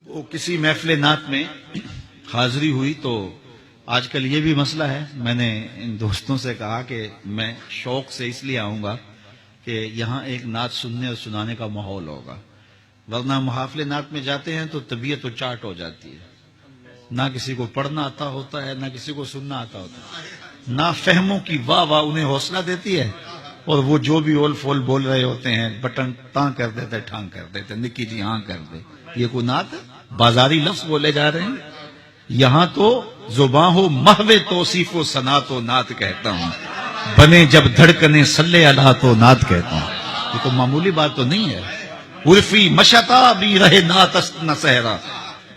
وہ کسی محفل نعت میں حاضری ہوئی تو آج کل یہ بھی مسئلہ ہے. میں نے ان دوستوں سے کہا کہ میں شوق سے اس لیے آؤں گا کہ یہاں ایک نعت سننے اور سنانے کا ماحول ہوگا، ورنہ محافل نعت میں جاتے ہیں تو طبیعت و چاٹ ہو جاتی ہے. نہ کسی کو پڑھنا آتا ہوتا ہے، نہ کسی کو سننا آتا ہوتا ہے. نہ فہموں کی واہ واہ انہیں حوصلہ دیتی ہے، اور وہ جو بھی اول فول بول رہے ہوتے ہیں بٹن تاں کر دیتے ٹھانگ کر دیتے، نکی جی ہاں کر دے. یہ کوئی نعت، بازاری لفظ بولے جا رہے ہیں. یہاں تو زباں ہو محو توصیف و ثنا تو نعت کہتا ہوں، بنے جب دھڑکنے صلی اللہ تو نعت کہتا ہوں. یہ تو معمولی بات تو نہیں ہے. عرفی مشتا بھی رہے نعت است نہ صحرا.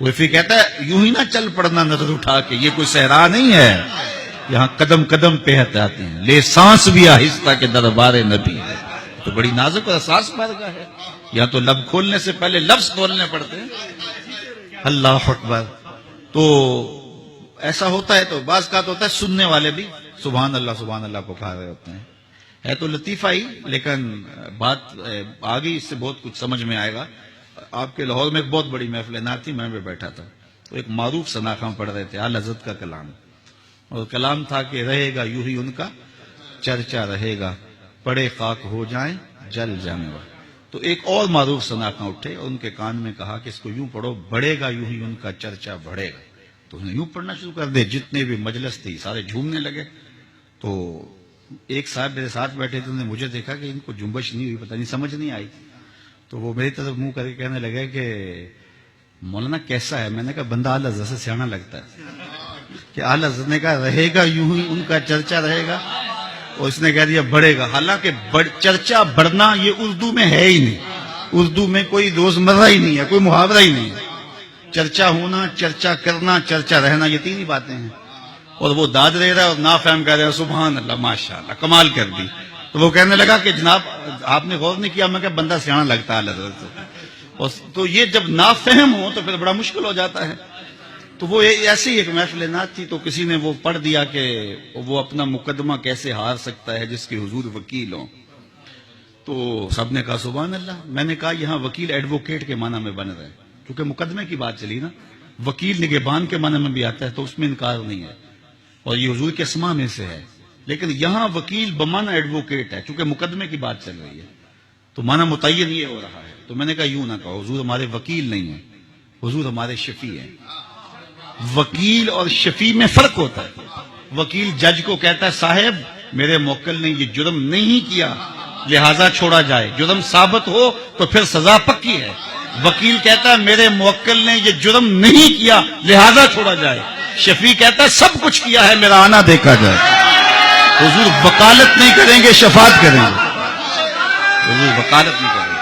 عرفی کہتا ہے یوں ہی نہ چل پڑنا نظر اٹھا کے، یہ کوئی صحرا نہیں ہے. یہاں قدم قدم پہ آتے ہیں، لے سانس بھی آہستہ کے دربار نبی ہے. تو بڑی نازک اور حساس بارگاہ ہے. یہاں تو لب کھولنے سے پہلے لفظ کھولنے پڑتے ہیں. اللہ اکبر. تو ایسا ہوتا ہے تو بعض کا تو ہوتا ہے سننے والے بھی سبحان اللہ پکار رہے ہوتے ہیں. ہے تو لطیفہ ہی، لیکن بات آگے اس سے بہت کچھ سمجھ میں آئے گا. آپ کے لاہور میں ایک بہت بڑی محفل نعت تھی، میں بھی بیٹھا تھا. تو ایک معروف ثناخواں پڑھ رہے تھے اعلی حضرت کا کلام، اور کلام تھا کہ رہے گا یوں ہی ان کا چرچا رہے گا، پڑے خاک ہو جائیں جل جانے والا. تو ایک اور معروف ثناخواں اٹھے اور ان کے کان میں کہا کہ اس کو یوں پڑھو، بڑھے گا یوں ہی ان کا چرچا بڑھے گا. تو انہوں نے یوں پڑھنا شروع کر دے. جتنے بھی مجلس تھی سارے جھومنے لگے. تو ایک صاحب میرے ساتھ بیٹھے تھے، انہوں نے مجھے دیکھا کہ ان کو جنبش نہیں ہوئی، پتہ نہیں سمجھ نہیں آئی. تو وہ میری طرف منہ کر کے کہنے لگے کہ مولانا کیسا ہے؟ میں نے کہا بندہ اعلی حضرت سے سیانا لگتا ہے. کہ اعلی حضرت نے کہا رہے گا یوں ہی ان کا چرچا رہے گا، اور اس نے کہہ دیا بڑھے گا. حالانکہ چرچا بڑھنا یہ اردو میں ہے ہی نہیں. اردو میں کوئی روزمرہ ہی نہیں ہے، کوئی محاورہ ہی نہیں ہے. چرچا ہونا، چرچا کرنا، چرچا رہنا، یہ تین ہی باتیں ہیں. اور وہ داد دے رہا ہے اور نافہم کہہ رہا ہے سبحان اللہ ماشاءاللہ کمال کر دی. تو وہ کہنے لگا کہ جناب آپ نے غور نہیں کیا. میں کہ بندہ سیانا لگتا ہے حضرت سے. تو یہ جب نافہم ہو تو پھر بڑا مشکل ہو جاتا ہے. تو وہ ایسی ایک محفل نعت تھی، تو کسی نے وہ پڑھ دیا کہ وہ اپنا مقدمہ کیسے ہار سکتا ہے جس کے حضور وکیل ہوں. تو سب نے کہا سبحان اللہ. میں نے کہا یہاں وکیل ایڈوکیٹ کے معنی میں بن رہے ہیں، کیونکہ مقدمے کی بات چلی نا. وکیل نگہبان کے معنی میں بھی آتا ہے، تو اس میں انکار نہیں ہے، اور یہ حضور کے اسماء میں سے ہے. لیکن یہاں وکیل بمعنی ایڈوکیٹ ہے، چونکہ مقدمے کی بات چل رہی ہے، تو معنی متعین یہ ہو رہا ہے. تو میں نے کہا یوں نہ کہو، حضور ہمارے وکیل نہیں ہیں، حضور ہمارے شفیع ہیں. وکیل اور شفیع میں فرق ہوتا ہے. وکیل جج کو کہتا ہے صاحب میرے موکل نے یہ جرم نہیں کیا لہذا چھوڑا جائے، جرم ثابت ہو تو پھر سزا پکی ہے. وکیل کہتا ہے میرے موکل نے یہ جرم نہیں کیا لہذا چھوڑا جائے. شفیع کہتا ہے سب کچھ کیا ہے، میرا آنا دیکھا جائے. حضور وکالت نہیں کریں گے، شفاعت کریں گے. حضور وکالت نہیں کریں گے.